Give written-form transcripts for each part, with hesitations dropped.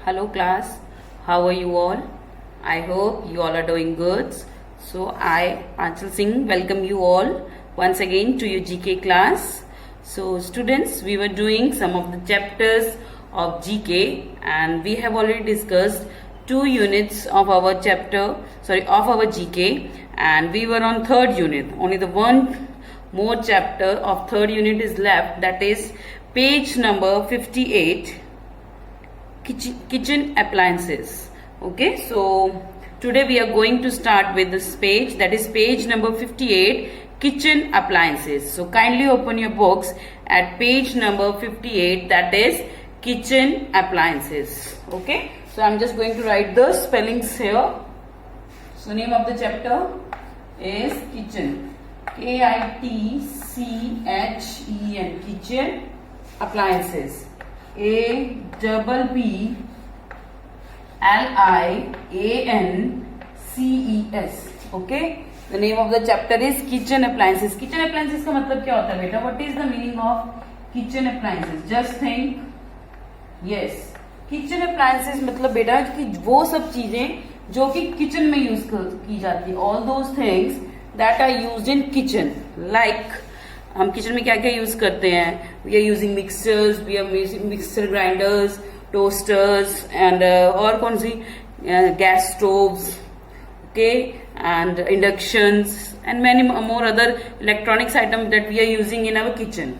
Hello class, how are you all? I hope you all are doing good. So I, Anchal Singh, welcome you all once again to your GK class. So students, we were doing some of the chapters of GK and we have already discussed 2 units of our of our GK, and we were on 3rd unit. Only the one more chapter of 3rd unit is left, that is page number 58. Kitchen appliances. Okay, so today we are going to start with this page, that is page number 58, kitchen appliances. So kindly open your books at page number 58, that is kitchen appliances. Okay, so I'm just going to write the spellings here. So name of the chapter is kitchen, KITCHEN, kitchen appliances. APPLIANCES. Okay, the name of the chapter is kitchen appliances. Kitchen appliances का मतलब क्या होता है बेटा? What is the meaning of kitchen appliances? Just think. Yes, kitchen appliances मतलब बेटा कि वो सब चीजें जो कि किचन में यूज की जाती है. All those things that are used in kitchen, like हम किचन में क्या क्या यूज करते हैं? We are using mixers, we are using mixer grinders, toasters and और कौन सी gas stoves, okay, and inductions and many more other electronics item that we are using in our kitchen.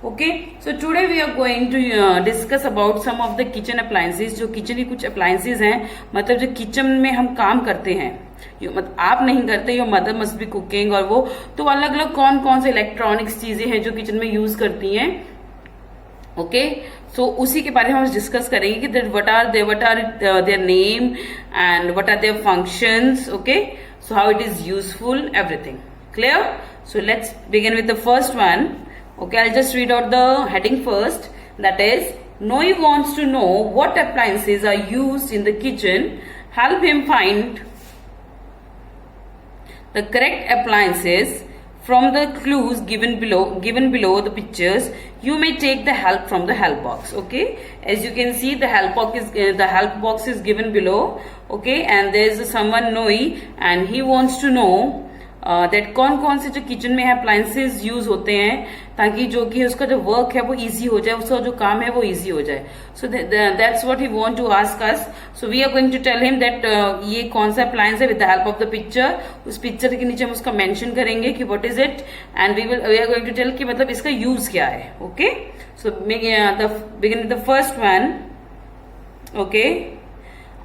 Okay, so today we are going to discuss about some of the kitchen appliances. जो kitchen की कुछ appliances हैं, मतलब जो kitchen में हम काम करते हैं, आप नहीं करते, your mother must be cooking, और वो तो अलग अलग कौन कौन से इलेक्ट्रॉनिक्स चीजें हैं जो किचन में यूज करती हैं. ओके, सो उसी के बारे में हम डिस्कस करेंगे कि what are their name and what are their functions. Okay, so how it is useful, everything clear. So let's begin with the first one. Okay, I'll just read out the heading first. That is, Noi wants to know what appliances are used in the kitchen. Help him find the correct appliances from the clues given below the pictures. You may take the help from the help box. Okay, as you can see, the help box is given below. Okay, and there is someone Noi, and he wants to know that कौन कौन से जो kitchen में appliances use होते हैं ताकि जो कि उसका जो वर्क है वो इजी हो जाए, उसका जो काम है वो इजी हो जाए. So that's what he want to ask us. So we are going to tell him that ये कौन सा अप्लायंस है with the help of the picture. उस पिक्चर के नीचे हम उसका मेंशन करेंगे कि what is it, and we are going to tell कि मतलब इसका यूज क्या है. Okay, so begin with the first one. Okay,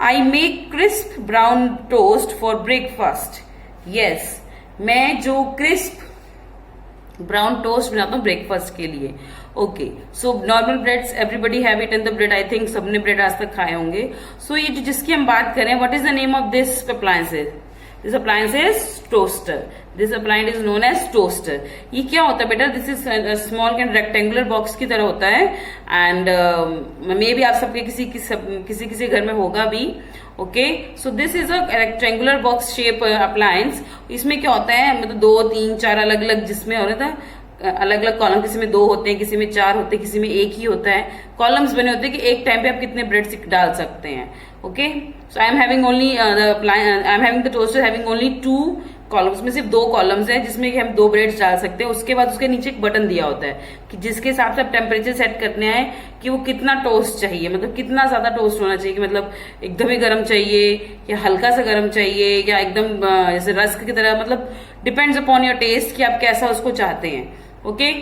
I make crisp brown toast for breakfast. Yes, मैं जो क्रिस्प ब्राउन टोस्ट बनाता हूँ ब्रेकफास्ट के लिए. Okay, so normal breads everybody have it in the bread. I think सबने bread आज तक खाए होंगे. सो ये जो जिसकी हम बात करें, what is the name of this appliances? This appliance is toaster. This appliance is known as toaster. ये क्या होता है बेटा? This is small and rectangular box की तरह होता है, एंड मे बी आप सबके किसी घर में होगा भी. Okay, so this is a rectangular box shape appliance. इसमें क्या होता है, मतलब 2, 3, 4 अलग अलग, जिसमें हो रहा था अलग अलग कॉलम, किसी में 2 होते हैं, किसी में 4 होते हैं, किसी में 1 ही होता है. कॉलम्स बने होते हैं कि एक टाइम पे आप कितने ब्रेड डाल सकते हैं. Okay, so I am having the toaster having only 2 columns में सिर्फ 2 कॉलम्स हैं जिसमें कि हम 2 ब्रेड्स डाल सकते हैं. उसके बाद उसके नीचे एक बटन दिया होता है कि जिसके हिसाब से आप टेम्परेचर सेट करने हैं कि वो कितना टोस्ट चाहिए, मतलब कितना ज्यादा टोस्ट होना चाहिए, कि मतलब एकदम ही गर्म चाहिए या हल्का सा गर्म चाहिए या एकदम जैसे रस्क की तरह, मतलब डिपेंड्स अपॉन योर टेस्ट कि आप कैसा उसको चाहते हैं. ओके,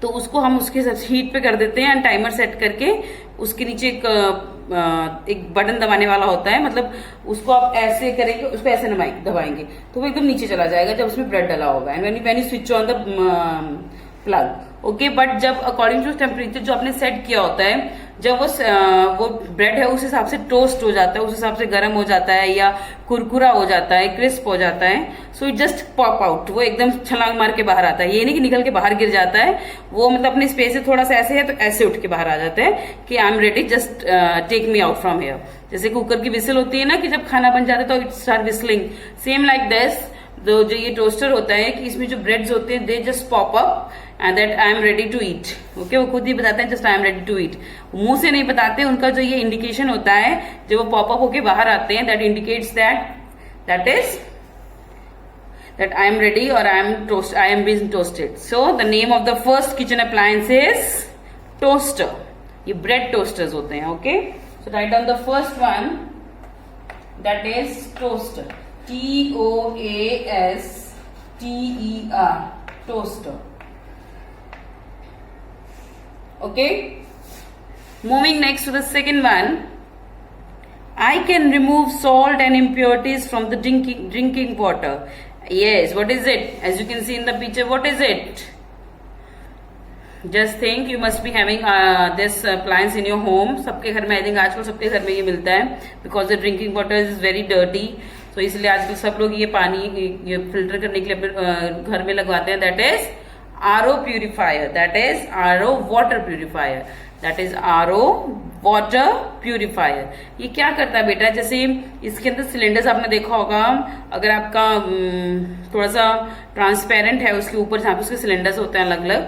तो उसको हम उसके हीट पे कर देते हैं एंड टाइमर सेट करके उसके नीचे एक बटन दबाने वाला होता है. मतलब उसको आप ऐसे करेंगे, उसको ऐसे दबाएंगे तो वो एकदम नीचे चला जाएगा जब उसमें ब्रेड डला होगा. And when you switch on the plug. Okay, but जब अकॉर्डिंग टू टेम्परेचर जो आपने सेट किया होता है, जब वो ब्रेड है उस हिसाब से टोस्ट हो जाता है, उस हिसाब से गर्म हो जाता है या कुरकुरा हो जाता है, क्रिस्प हो जाता है. So it just pop out, वो एकदम छलांग मार के बाहर आता है. ये नहीं कि निकल के बाहर गिर जाता है, वो मतलब अपने स्पेस से थोड़ा सा ऐसे है तो ऐसे उठ के बाहर आ जाता है कि I am ready, just take me out from here. जैसे कुकर की विसल होती है ना कि जब खाना बन जाता है तो it start whistling, same like this. जो ये टोस्टर होता है कि इसमें जो ब्रेड्स होते हैं they just pop up and that I am ready to eat. Okay, वो खुद ही बताते हैं just I am ready to eat, मुंह से नहीं बताते। उनका जो ये इंडिकेशन होता है जब वो पॉपअप होके बाहर आते हैं, that indicates that is that I am ready or I am being toasted. So the name of the first kitchen appliance is toaster. ये bread toasters होते हैं. Okay, so write down the first one, that is toaster. Toaster, toaster. Okay, moving next to the second one. I can remove salt and impurities from the drinking water. Yes, what is it? As you can see in the picture, what is it? Just think, you must be having this appliance in your home. सबके घर में, I think आजकल सबके घर में ये मिलता है, because the drinking water is very dirty. So इसलिए आजकल सब लोग ये पानी ये फिल्टर करने के लिए अपने घर में लगवाते हैं. That is RO purifier. That is RO water purifier. That is RO water purifier. ये क्या करता है बेटा, जैसे इसके अंदर सिलेंडर्स आपने देखा होगा, अगर आपका थोड़ा सा ट्रांसपेरेंट है उसके ऊपर जहां पे उसके सिलेंडर्स होते हैं अलग अलग,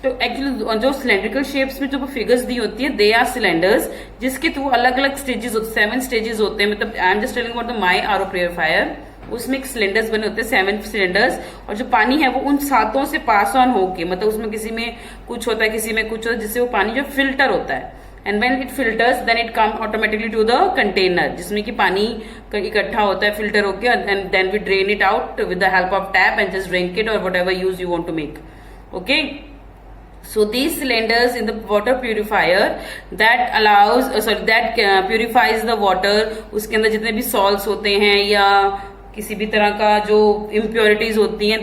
तो एक्चुअली जो सिलेंड्रिकल शेप्स में जो फिगर्स दी होती है, दे आर सिलेंडर्स जिसके थ्रू अलग अलग स्टेजेस, 7 स्टेजेस होते हैं. मतलब I am just telling about the my RO purifier. उसमें सिलेंडर्स बने होते हैं 7 सिलेंडर्स, और जो पानी है वो उन 7 से पास ऑन होके, मतलब उसमें किसी में कुछ होता है किसी में कुछ होता है, जिससे वो पानी जो फिल्टर होता है. And when it filters then it come automatically to the container, जिसमें कि पानी इकट्ठा होता है फिल्टर होके, and then we drain it out with the help of tap and just drink it और whatever use you want to make. Okay, so these cylinders in the water purifier that purifies the water. उसके अंदर जितने भी salts होते हैं या किसी भी तरह का जो impurities होती हैं,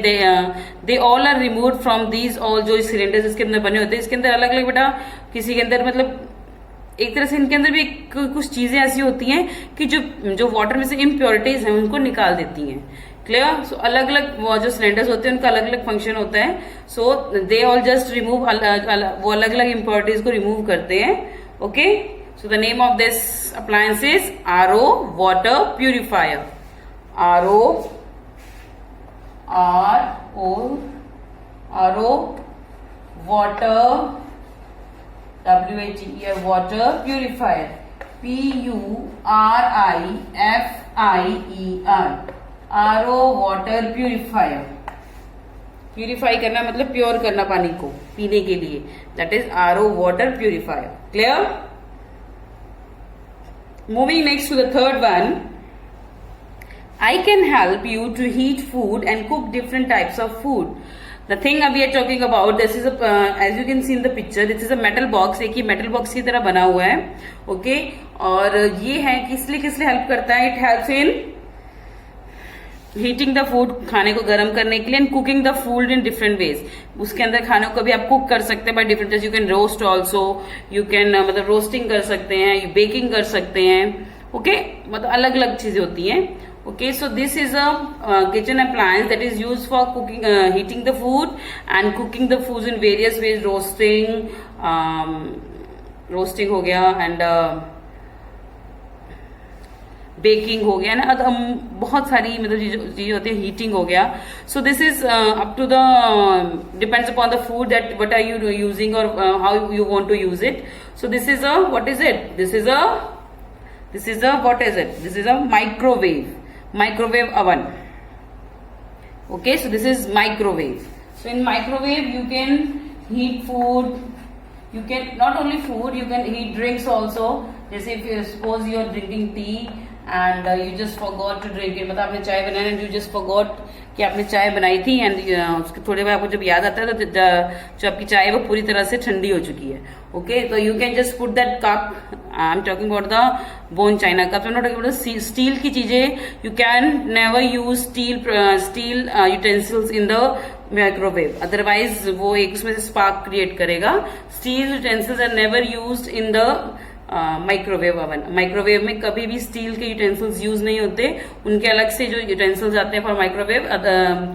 they all are removed from these all जो cylinders इसके अंदर बने होते हैं. इसके अंदर अलग अलग बेटा, किसी के अंदर मतलब एक तरह से इनके अंदर भी कुछ चीजें ऐसी होती हैं कि जो वाटर में से impurities हैं उनको निकाल देती हैं. क्लियर? सो अलग अलग वो जो सिलेंडर्स होते हैं उनका अलग अलग फंक्शन होता है. So they all just remove, वो अलग अलग इम्प्योरिटीज को रिमूव करते हैं. Okay, so the name of this appliance is RO water purifier. RO water water purifier. PURIFIER. RO water purifier. Purify करना मतलब प्योर करना पानी को पीने के लिए. That is RO water purifier. Clear? Moving next to the third one. I can help you to heat food and cook different types of food. The thing we are talking about, this is as you can see in the picture, this is a metal box. एक ही metal box की तरह बना हुआ है. Okay, और ये है किस लिए हेल्प करता है? It helps in heating the food, खाने को गर्म करने के लिए, and cooking the food in different ways. उसके अंदर खानों को भी आप कुक कर सकते हैं by different ways. You can roast also, you can मतलब रोस्टिंग कर सकते हैं, बेकिंग कर सकते हैं. ओके, मतलब अलग अलग चीजें होती हैं. Okay, so this is a kitchen appliance that is use for cooking, heating the food and cooking the food in various ways. Roasting हो गया, एंड बेकिंग हो गया ना, बहुत सारी मतलब चीजें होती है. हीटिंग हो गया. So this is up to the depends upon the food that what are you using और how you want to use it. So this is a what is it? This is a microwave oven. Okay, so this is microwave. So in microwave you can heat food. You can not only food, you can heat drinks also. जैसे if you suppose you are drinking tea and you just forgot to drink it, मतलब आपने चाय बनाई and you just forgot कि आपने चाय बनाई थी, एंड उसके थोड़े बाद आपको जब याद आता है तो जो आपकी चाय है वो पूरी तरह से ठंडी हो चुकी है. ओके, तो you can just put that cup. I am talking about the bone china cup. I am not talking about steel की चीजें. You can never use steel utensils in the microwave, otherwise वो एक उसमें से spark create करेगा. Steel utensils are never used in the microwave oven. Microwave में कभी भी स्टील के यूटेंसिल्स यूज नहीं होते. उनके अलग से जो यूटेंसिल्स आते हैं फॉर माइक्रोवेव,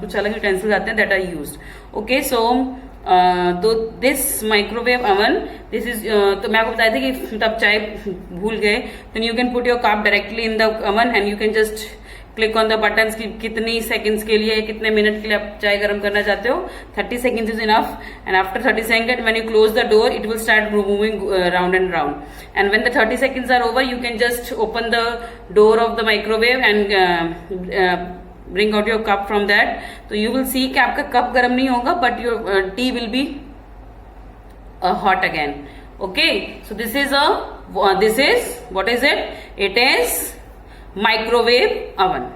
कुछ अलग यूटेंसिल्स आते हैं that are used. Okay, so this microwave oven, this is तो मैं आपको बताया था कि तब चाय भूल गए, then you can put your cup directly in the oven and you can just click on the button की कितनी सेकंड्स के लिए, कितने मिनट के लिए आप चाय गर्म करना चाहते हो. 30 seconds is enough. And after 30 seconds, when you close the door, it will start moving round and round. And when the 30 seconds are over, you can just open the door of the microwave and bring out your cup from that. So you will see कि आपका cup गर्म नहीं होगा, but your tea will be hot again. Okay, so this is what is it? It is microwave oven.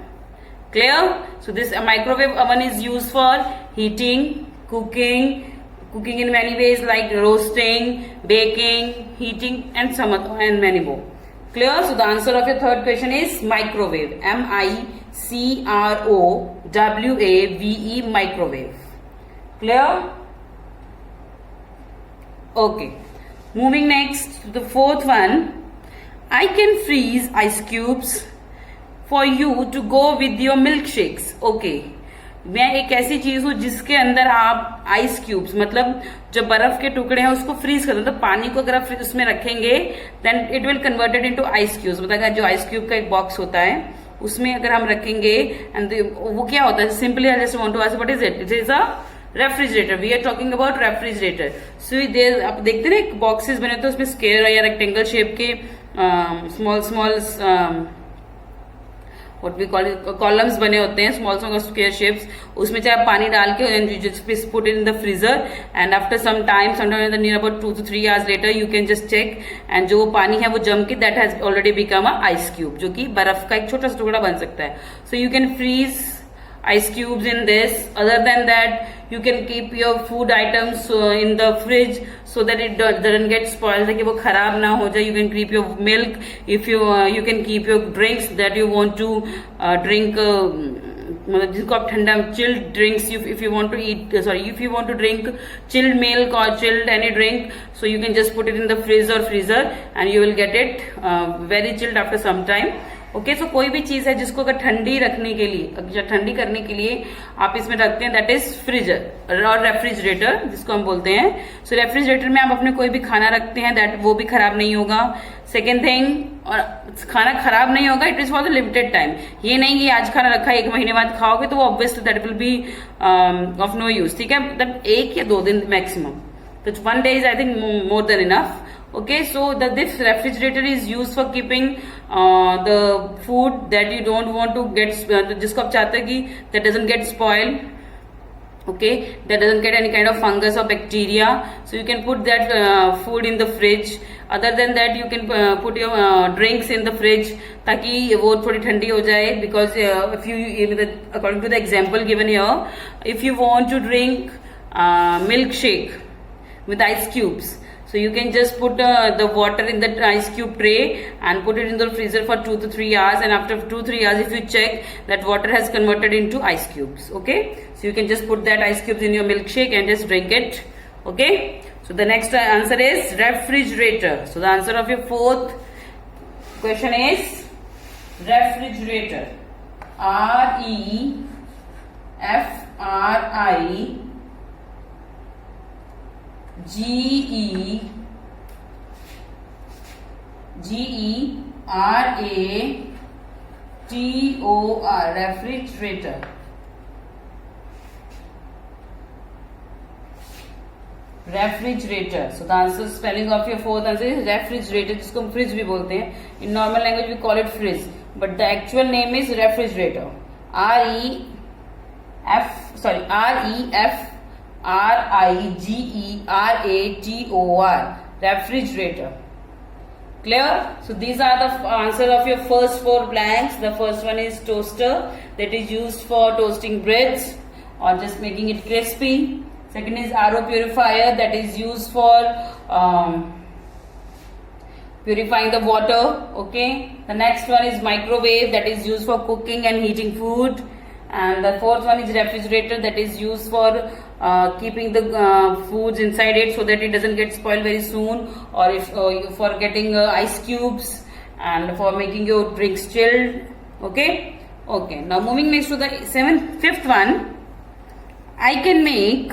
Clear? So this microwave oven is used for heating, cooking in many ways like roasting, baking, heating, and many more. Clear? So the answer of your third question is microwave. MICROWAVE, microwave. Clear? Okay. Moving next to the fourth one. I can freeze ice cubes for you to go with your milkshakes. Okay. मैं एक ऐसी चीज हूं जिसके अंदर आप ice cubes, मतलब जो बर्फ के टुकड़े हैं उसको फ्रीज कर दो. तो पानी को अगर आप उसमें रखेंगे then it will converted into ice cubes. मतलब जो आइस क्यूब का एक बॉक्स होता है उसमें अगर हम रखेंगे एंड वो क्या होता है, simply I just want to ask what is it. It is a refrigerator. We are talking about refrigerator. So there आप देखते हैं ना बॉक्सेस बने होते हैं उसमें स्क्वायर या रेक्टेंगल शेप के small what we call columns बने होते हैं, स्मॉल स्क्वायर शेप्स. उसमें चाहे आप पानी डाल के put in the freezer and after some time near about 2 to 3 hours later you can just check and जो वो पानी है वो जम के that has already become a ice cube, जो कि बर्फ का एक छोटा सा टुकड़ा बन सकता है. So you can freeze ice cubes in this. Other than that, you can keep your food items in the fridge so that it doesn't get spoiled, ताकि वो खराब ना हो जाए. You can keep your milk, if you can keep your drinks that you want to drink, मतलब जिसको आप ठंडा chilled drinks, if you want to eat, if you want to drink chilled milk or chilled any drink, so you can just put it in the fridge or freezer and you will get it very chilled after some time. Okay. So कोई भी चीज है जिसको अगर ठंडी रखने के लिए, ठंडी करने के लिए आप इसमें रखते हैं, दैट इज फ्रीजर और रेफ्रिजरेटर जिसको हम बोलते हैं. सो रेफ्रिजरेटर में आप अपने कोई भी खाना रखते हैं दैट वो भी खराब नहीं होगा. सेकेंड थिंग, और खाना खराब नहीं होगा, it is for the limited time. ये नहीं कि आज खाना रखा 1 महीने बाद खाओगे तो वो obviously that will be of no use. ठीक है, मतलब 1 या 2 दिन मैक्सिमम. तो 1 day is I think more than enough. Okay, so this refrigerator is used for keeping the food that you don't want to get, जिसको आप चाहते हैं कि that doesn't get spoiled. Okay, that doesn't get any kind of fungus or bacteria. So you can put that food in the fridge. Other than that, you can put your drinks in the fridge ताकि वो थोड़ी ठंडी हो जाए. Because if you, according to the example given here, if you want to drink milkshake with ice cubes, so you can just put the water in the ice cube tray and put it in the freezer for 2 to 3 hours, and after 2-3 hours if you check, that water has converted into ice cubes. Okay, so you can just put that ice cubes in your milkshake and just drink it. Okay, so the next answer is refrigerator. So the answer of your fourth question is refrigerator. Refrigerator, refrigerator. Refrigerator. So the answer, spelling of your fourth answer is refrigerator, जिसको हम fridge भी बोलते हैं. In normal language we call it fridge, but the actual name is refrigerator. REFRIGERATOR, refrigerator. Clear? So these are the answer of your first 4 blanks. The first one is toaster, that is used for toasting breads or just making it crispy. Second is RO purifier, that is used for purifying the water. Okay. The next one is microwave, that is used for cooking and heating food. And the fourth one is refrigerator, that is used for keeping the foods inside it so that it doesn't get spoiled very soon, or if for getting ice cubes and for making your drinks chilled. Okay. Okay. Now moving next to the fifth one. I can make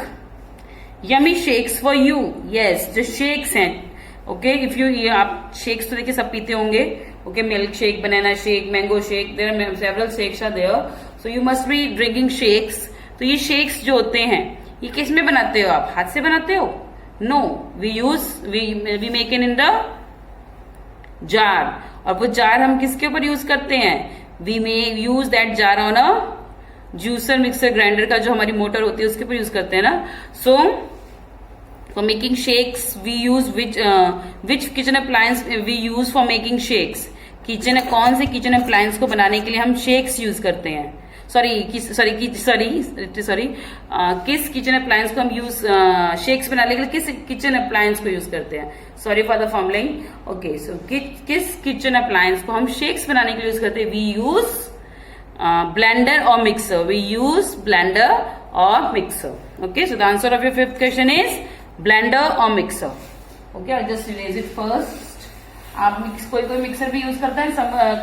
yummy shakes for you. Yes, जो shakes हैं, okay if you आप shakes तो देखिए सब पीते होंगे. Okay milk shake, banana shake, mango shake, there are several shakes are there. So you must be drinking shakes. तो ये शेक्स जो होते हैं ये किस में बनाते हो आप? हाथ से बनाते हो? No, we make in the jar. और वो जार हम किसके ऊपर यूज करते हैं? We may use that jar on a juicer, mixer, grinder का जो हमारी मोटर होती है उसके ऊपर यूज करते हैं ना. So for making shakes we use which kitchen appliance we use for making shakes. कौन से किचन अप्लायंस को बनाने के लिए हम शेक्स यूज करते हैं? किस किचन अप्लायंस को हम यूज शेक्स बनाने के लिए किस किचन अप्लायंस को यूज करते हैं? Sorry for the formalling. Okay so किस किचन अप्लायंस को हम शेक्स बनाने के लिए यूज करते हैं? We use blender or mixer. We use blender or mixer. Okay, so the answer of your fifth question is blender or mixer. Okay, I'll just erase it first. आप कोई mixer भी use करता है,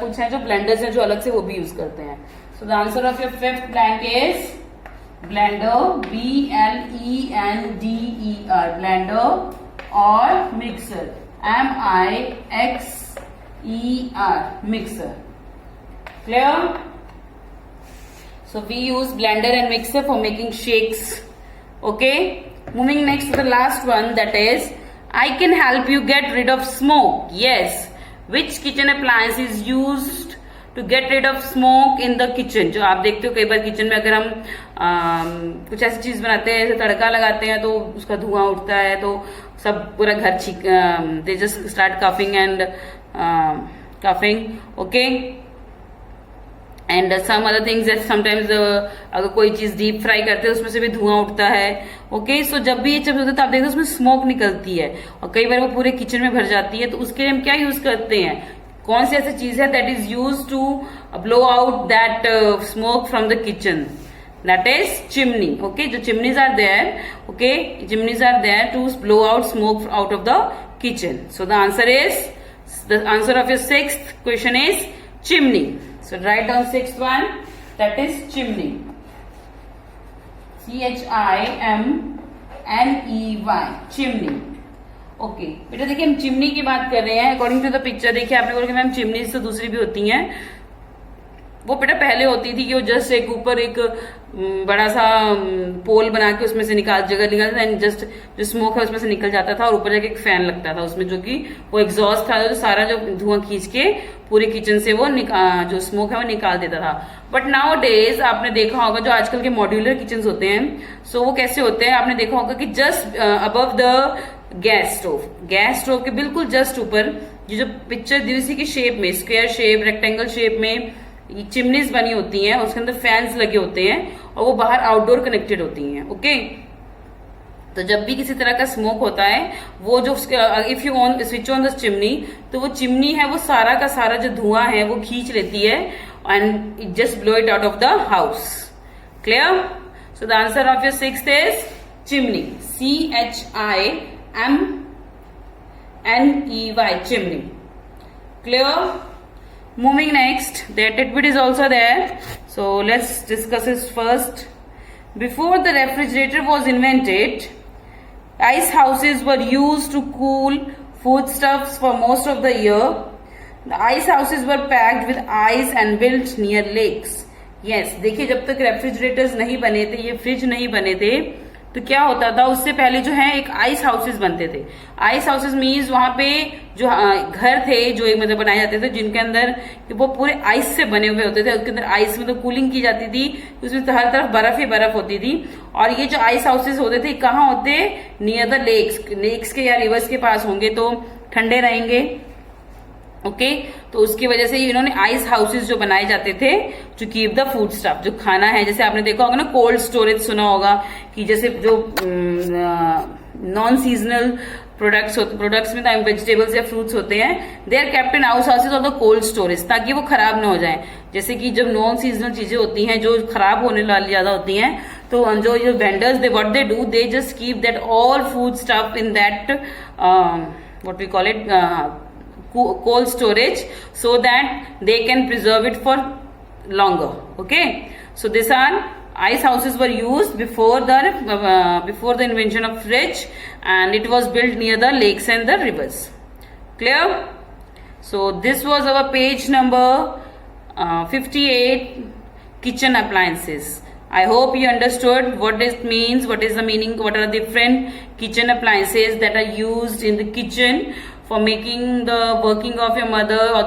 कुछ है जो ब्लेंडर्स है जो अलग से वो भी यूज करते हैं. So the answer of your fifth blank is blender, BLENDER, blender or mixer, MIXER, mixer. Clear? So we use blender and mixer for making shakes. Okay. Moving next to the last one, that is, I can help you get rid of smoke. Yes. Which kitchen appliance is used to get rid of smoke in the kitchen? जो आप देखते हो कई बार kitchen में अगर हम कुछ ऐसी चीज बनाते हैं, जैसे तड़का लगाते हैं तो उसका धुआं उठता है तो सब पूरा घर they just start coughing and coughing. Okay and some other things that sometimes अगर कोई चीज डीप फ्राई करते हैं उसमें से भी धुआं उठता है. ओके सो जब भी ये चीज होता है तो आप देखते हो उसमें स्मोक निकलती है और कई बार वो पूरे किचन में भर जाती है. तो उसके लिए हम क्या यूज करते हैं? कौन सी ऐसी चीज है that is use to blow out that smoke from the kitchen? That is chimney. Okay जो chimneys are there, okay chimneys are there to blow out smoke out of the kitchen. So the answer of your sixth question is chimney. So write down sixth one, that is chimney. CHIMNEY, chimney. Okay बेटा देखिए हम chimney की बात कर रहे हैं. According to the picture देखिए आपने बोला कि मैम चिमनी तो दूसरी भी होती हैं. वो बेटा पहले होती थी कि वो जस्ट एक ऊपर एक बड़ा सा पोल बना के उसमें से जगह निकालता एंड जस्ट जो स्मोक है उसमें से निकल जाता था और ऊपर जाके एक फैन लगता था उसमें जो कि वो एग्जॉस्ट था जो सारा जो धुआं खींच के पूरे किचन से वो जो स्मोक है वो निकाल देता था. बट नाउ डेज आपने देखा होगा जो आजकल के मॉड्यूलर किचन होते हैं, सो वो कैसे होते हैं? आपने देखा होगा कि just above the gas stove के बिल्कुल जस्ट ऊपर जो पिक्चर दी उसी की शेप में, स्क्वायर शेप, रेक्टेंगल शेप में चिमनीज बनी होती हैं, उसके अंदर फैंस लगे होते हैं और वो बाहर आउटडोर कनेक्टेड होती हैं. ओके तो जब भी किसी तरह का स्मोक होता है वो जो if you switch on the chimney तो वो चिमनी है वो सारा का सारा जो धुआं है वो खींच लेती है and it just blow it out of the house. Clear? So the answer of your sixth is chimney. CHIMNEY, chimney. Clear? Moving next, the tidbit is also there. So let's discuss this first. Before the refrigerator was invented, ice houses were used to cool foodstuffs for most of the year. The ice houses were packed with ice and built near lakes. Yes, देखिए जब तक refrigerators नहीं बने थे, ये fridge नहीं बने थे, तो क्या होता था उससे पहले जो है एक आइस हाउसेस बनते थे. आइस हाउसेस मीन्स वहां पे जो घर थे जो एक मतलब बनाए जाते थे जिनके अंदर वो पूरे आइस से बने हुए होते थे. उसके अंदर आइस मतलब कूलिंग की जाती थी, उसमें तो हर तरफ बर्फ ही बर्फ होती थी. और ये जो आइस हाउसेस होते थे कहाँ होते? नियर द लेक्स के या रिवर्स के पास होंगे तो ठंडे रहेंगे. ओके तो उसकी वजह से इन्होंने आइस हाउसेस जो बनाए जाते थे to keep the food stuff, जो खाना है, जैसे आपने देखा होगा ना कोल्ड स्टोरेज सुना होगा कि जैसे जो नॉन सीजनल प्रोडक्ट्स में वेजिटेबल्स या फ्रूट्स होते हैं they are kept in houses और द कोल्ड स्टोरेज ताकि वो खराब ना हो जाए. जैसे कि जब नॉन सीजनल चीजें होती हैं जो खराब होने वाली ज्यादा होती हैं तो जो vendors they what they do they just keep that all food stuff in that what we call it cold storage so that they can preserve it for longer. Okay, so these are ice houses were used before the invention of fridge and it was built near the lakes and the rivers. Clear? So this was our page number 58, kitchen appliances. I hope you understood what it means, what is the meaning, what are the different kitchen appliances that are used in the kitchen for making the working of your mother or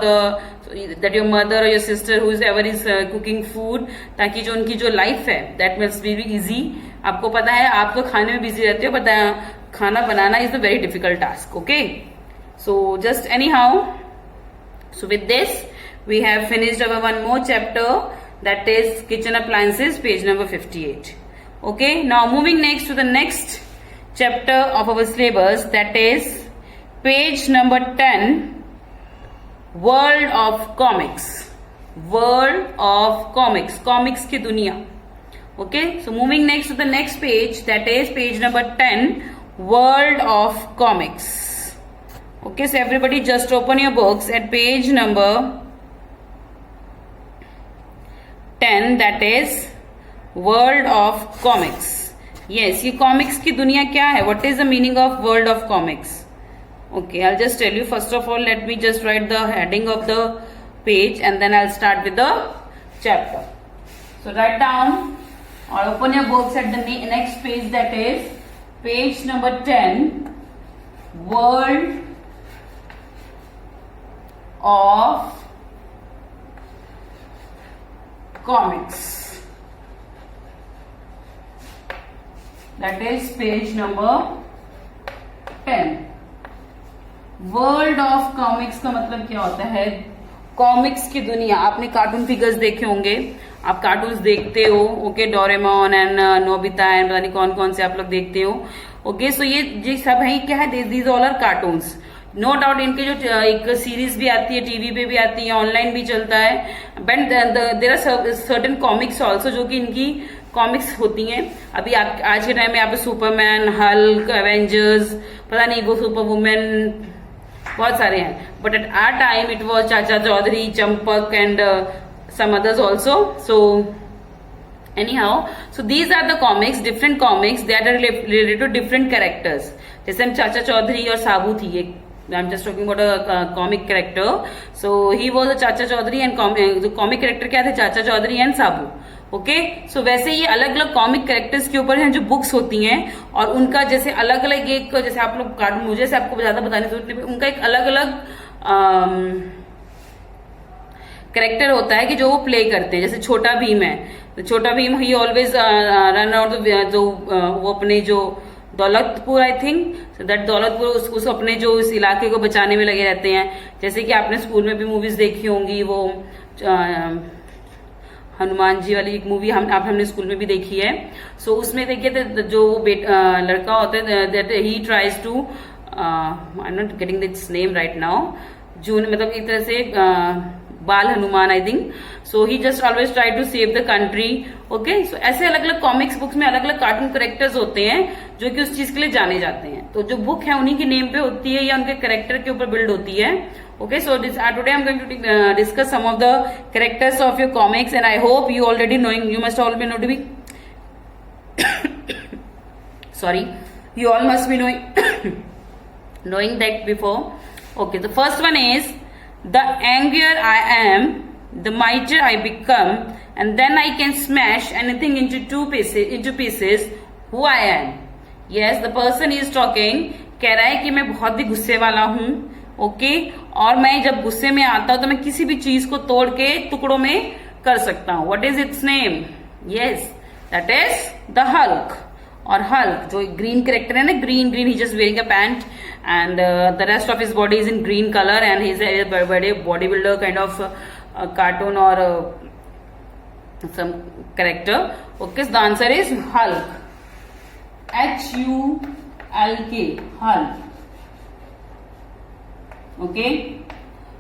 that your mother or your sister who is ever is cooking food, ताकि जो उनकी जो life है that must be easy. आपको पता है आप तो खाने में बिजी रहते हो, पता है खाना बनाना is a very difficult task. Okay, so just anyhow, so with this we have finished our one more chapter, that is kitchen appliances, page number 58. Okay, now moving next to the next chapter of our syllabus, that is page number 10, world of comics. World of comics, comics की दुनिया. Okay, so moving next to the next page, that is page number 10, world of comics. Okay, so everybody just open your books at page number 10, that is world of comics. Yes, ये comics की दुनिया क्या है? What is the meaning of world of comics? Okay, I'll just tell you. First of all, let me just write the heading of the page and then I'll start with the chapter. So write down or open your books at the next page, that is page number 10, world of comics. That is page number 10. World of comics का मतलब क्या होता है? Comics की दुनिया. आपने cartoon figures देखे होंगे, आप कार्टून्स देखते हो. Okay, Doraemon and Nobita and पता नहीं कौन कौन से आप लोग देखते हो. ओके, सो ये सब है क्या है? These all are cartoons. No doubt इनके जो एक सीरीज भी आती है, टीवी पे भी आती है, ऑनलाइन भी चलता है. But there are certain comics also जो कि इनकी कॉमिक्स होती हैं. अभी आज के टाइम में यहाँ पे सुपरमैन, हल्क, एवेंजर्स, पता नहीं वो सुपर वुमेन, बहुत सारे हैं. But at our time it was Chacha Chaudhary, Champak and some others also. So anyhow, so these are the comics, different comics that are related to different characters. जैसे हम चाचा चौधरी और साबू थी, एक I'm just talking about a comic character. So he was a चाचा Chaudhary and जो comic character क्या थे? चाचा चौधरी एंड साबू. ओके, सो वैसे ये अलग अलग कॉमिक कैरेक्टर्स के ऊपर हैं जो बुक्स होती हैं, और उनका जैसे अलग अलग एक, जैसे आप लोग कार्टून, मुझे से आपको ज्यादा बताने की जरूरत नहीं, उनका एक अलग अलग कैरेक्टर होता है कि जो वो प्ले करते हैं. जैसे छोटा भीम है, तो छोटा भीम ही ऑलवेज रन आउट जो वो अपने जो Daulatpur, I think that Daulatpur, उसको अपने जो इस इलाके को बचाने में लगे रहते हैं. जैसे कि आपने स्कूल में भी मूवीज देखी होंगी, वो हनुमान जी वाली एक मूवी हमने स्कूल में भी देखी है. सो उसमें देखिए जो लड़का होता है, that he tries to, I am not getting this name right now, जो मतलब एक तरह से Bal Hanuman, I think. So he just always try to save the country. Okay, so ऐसे अलग अलग कॉमिक्स बुक्स में अलग अलग कार्टून कैरेक्टर्स होते हैं जो कि उस चीज के लिए जाने जाते हैं. तो जो बुक है उन्हीं के नेम पे होती है या उनके कैरेक्टर के ऊपर बिल्ड होती है. Okay, so today I'm going to discuss some of the characters of your comics, and I hope you already knowing. You must all be know to be. Sorry, you all must be knowing that before. Okay, the first one is, the angrier I am, the mightier I become, and then I can smash anything into pieces. Who I am? Yes, the person is talking. कह रहा है कि मैं बहुत ही गुस्से वाला हूँ. Okay, और मैं जब गुस्से में आता हूं तो मैं किसी भी चीज को तोड़ के टुकड़ों में कर सकता हूं. What is its name? Yes, that is the Hulk. और हल्क जो ग्रीन कैरेक्टर है ना, green he just wearing a pant and the rest of his body is in green colour and he is a बड़े body builder kind of cartoon और some character. Okay, the answer is Hulk. HULK, Hulk. Okay,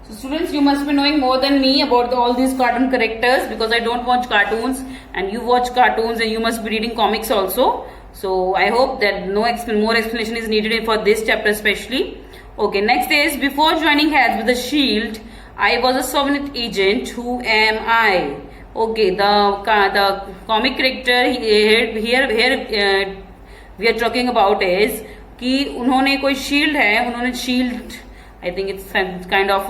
so students, you must be knowing more than me about all these cartoon characters, because I don't watch cartoons and you watch cartoons, and you must be reading comics also. So I hope that more explanation is needed for this chapter especially. Okay, next is, before joining hands with the Shield, I was a Soviet agent. Who am I? Okay, the comic character here we are talking about is कि उन्होंने कोई shield है, उन्होंने shield I think it's kind of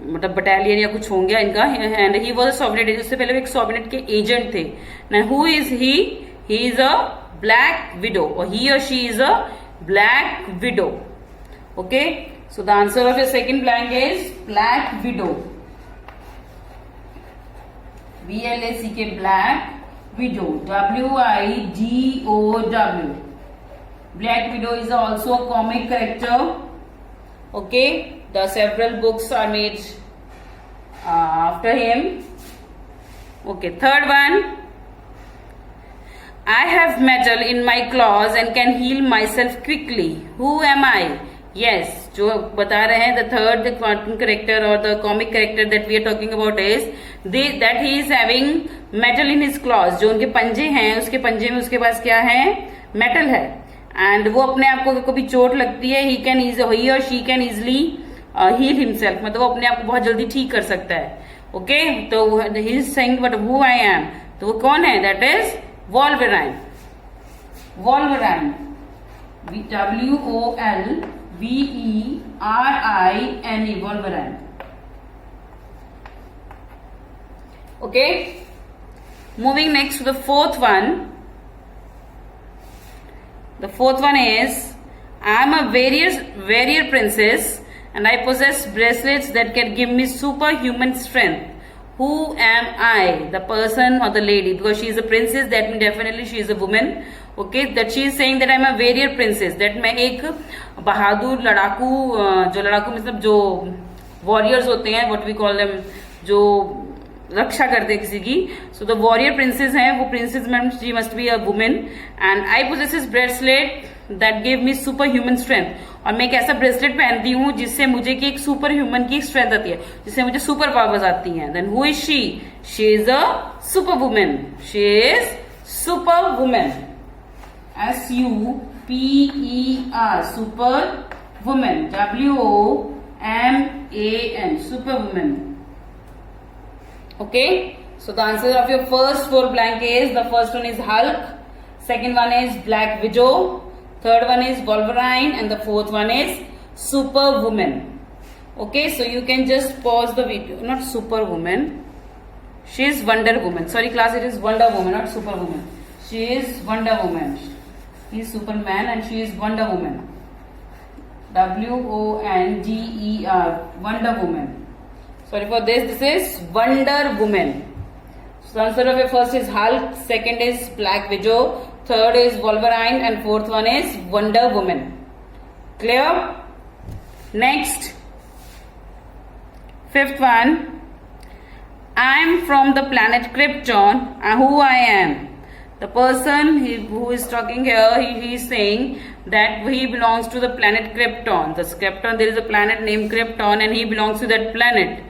मतलब battalion या कुछ होंगे इनका. एंड ही वॉज अ सॉवरेट, उससे पहले वो एक सॉवरेट के एजेंट थे. Now who is he is a black window, और ही और she is a black window. Okay, so the answer of your second blank is black window. BLACK, black widow, WIDOW. Black widow is also a comic character. Okay, the several books are made after him. Okay, third one. I have metal in my claws and can heal myself quickly. Who am I? Yes, जो बता रहे हैं, the third cartoon character or the comic character that we are talking about is that he is having metal in his claws. जो उनके पंजे हैं, उसके पंजे में उसके पास क्या है? मेटल है. एंड वो अपने आप को कभी चोट लगती है, he or she can easily heal himself. मतलब वो अपने आप को बहुत जल्दी ठीक कर सकता है. ओके, तो he is saying but who I am. तो वो कौन है? That is Wolverine. Wolverine. WOLVERINE. Wolverine. Okay, moving next to the fourth one. The fourth one is I am a warrior princess and I possess bracelets that can give me superhuman strength. Who am I? The person or the lady, because she is a princess, that means definitely she is a woman. Okay, that she is saying that I am a warrior princess, that मैं एक बहादुर लड़ाकू, जो लड़ाकू मतलब जो warriors होते हैं, what we call them, जो रक्षा करते हैं किसी की. सो द वॉरियर प्रिंसेस हैं, वो princess madam she must be a women. And I possesses bracelet that give me super human strength. और मैं एक ऐसा ब्रेसलेट पहनती हूँ जिससे मुझे की एक सुपर ह्यूमन की स्ट्रेंथ आती है, जिससे मुझे सुपर पावर्स आती हैं. Then who is she? She is a super woman. She is super woman. SUPER, super woman. WOMAN, super woman. Okay, so the answer of your first four blank is, the first one is Hulk, second one is Black Widow, third one is Wolverine, and the fourth one is Superwoman. Okay, so you can just pause the video. Not Superwoman, she is Wonder Woman. Sorry class, it is Wonder Woman, not Superwoman. She is Wonder Woman. He is Superman and she is Wonder Woman. WONDER, Wonder Woman. Sorry for this. This is Wonder Woman. So the answer of your first is Hulk, second is Black Widow, third is Wolverine, and fourth one is Wonder Woman. Clear? Next, fifth one. I am from the planet Krypton. Who I am? The person who is talking here, he is saying that he belongs to the planet Krypton. The Krypton, there is a planet named Krypton, and he belongs to that planet.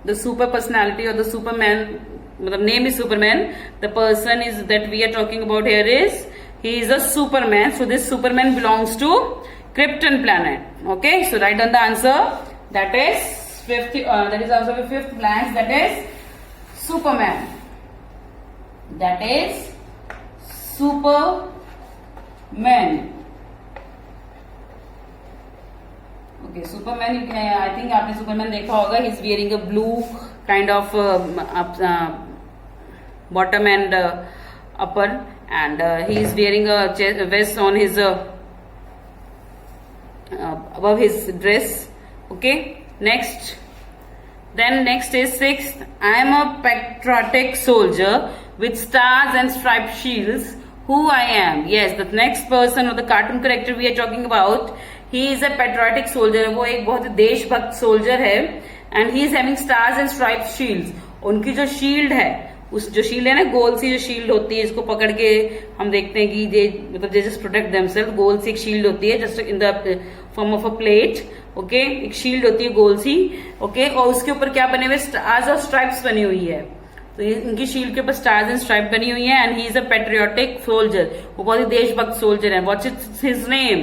The super personality or the Superman, the name is Superman. The person is that we are talking about here is, he is a Superman. So this Superman belongs to Krypton planet. Okay, so write down the answer. That is that is also the fifth blank. That is Superman. That is Superman. Okay, Superman. I think आपने Superman देखा होगा. He's wearing a blue kind of bottom and upper, and he is wearing a vest on his above his dress. Okay, next. Then next is sixth. I am a patriotic soldier with stars and striped shields. Who I am? Yes, the next person or the cartoon character we are talking about, he is a patriotic soldier. वो एक बहुत देशभक्त soldier है, and he is having stars and striped shields. उनकी जो shield है, उस जो शील्ड है ना, गोल सी जो शील्ड होती है, इसको पकड़ के हम देखते हैं कि मतलब they just protect themselves. गोल सी एक शील्ड होती है, just in the form of a plate. Okay, एक शील्ड होती है गोल सी. ओके, और उसके ऊपर क्या बने हुए? स्टार्स और स्ट्राइप्स बनी हुई है. तो इनकी शील्ड के ऊपर स्टार्स एंड स्ट्राइप बनी हुई है. And he is a patriotic soldier. वो बहुत ही देशभक्त सोल्जर है. What's his name?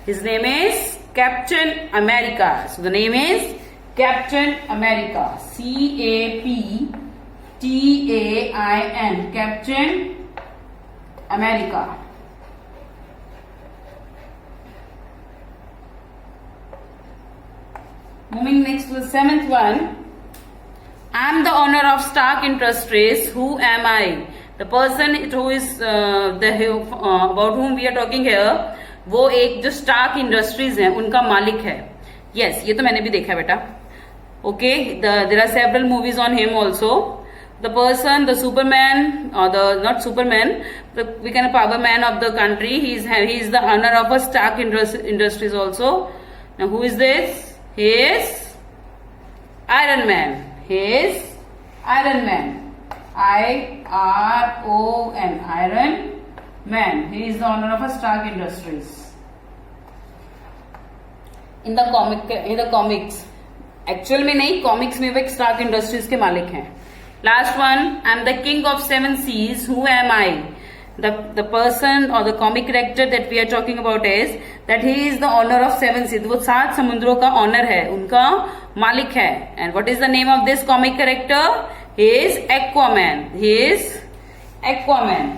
His name is captain America. So the name is captain America. CAPTAIN, captain America. Moving next to the seventh one. I am the owner of Stark Industries. Who am I? The person who is about whom we are talking here, वो एक जो Stark Industries है उनका मालिक है. Yes, ये तो मैंने भी देखा बेटा. Okay, there are several movies on him also. The person, the Superman, or the not Superman, we can power man of the country. He is the owner of a Stark Industries also. Now who is this? He is Iron Man. He is Iron Man. IRON. Iron Man. He is the owner of a Stark Industries. In the comics. Actual में नहीं, comics में वो एक Stark Industries के मालिक हैं. Last one. I am the king of seven seas. Who am I? The person or the comic character that we are talking about is that he is the owner of seven seas. वो 7 समुद्रों का honour है, उनका मालिक है. And what is the name of this comic character? He is Aquaman. He is Aquaman.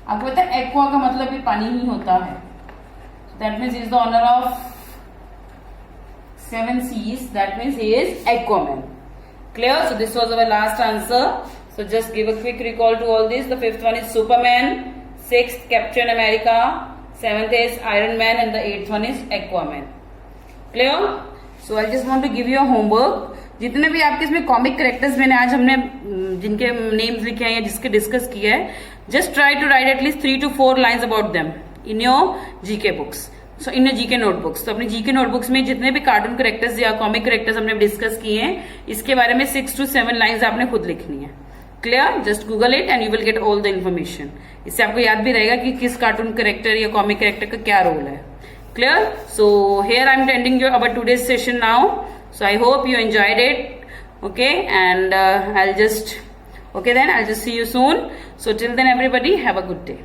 आपको पता है aqua का मतलब भी पानी ही होता है. So that means he is the owner of seven seas. That means he is Aquaman. Clear? So this was our last answer. So just give a quick recall to all this. The fifth one is Superman, sixth Captain America, seventh is Iron Man, and the eighth one is Aquaman. Clear? So I just want to give you a homework. जितने भी आपके इसमें comic characters मैंने आज हमने जिनके names लिखे हैं या जिसके डिस्कस किया है, just try to write at least 3 to 4 lines about them in your GK books. So in GK notebooks. तो अपनी जीके नोटबुक्स में जितने भी कार्टून कैरेक्टर्स या कॉमिक कैरेक्टर्स हमने डिस्कस किए हैं, इसके बारे में 6 to 7 लाइन्स आपने खुद लिखनी है. Clear? Just Google it and you will get all the information. इससे आपको याद भी रहेगा कि किस कार्टून कैरेक्टर या कॉमिक कैरेक्टर का क्या रोल है. Clear? So here I am ending your our today's session now. So I hope you enjoyed it. Okay, and I'll just see you soon. So till then everybody have a good day.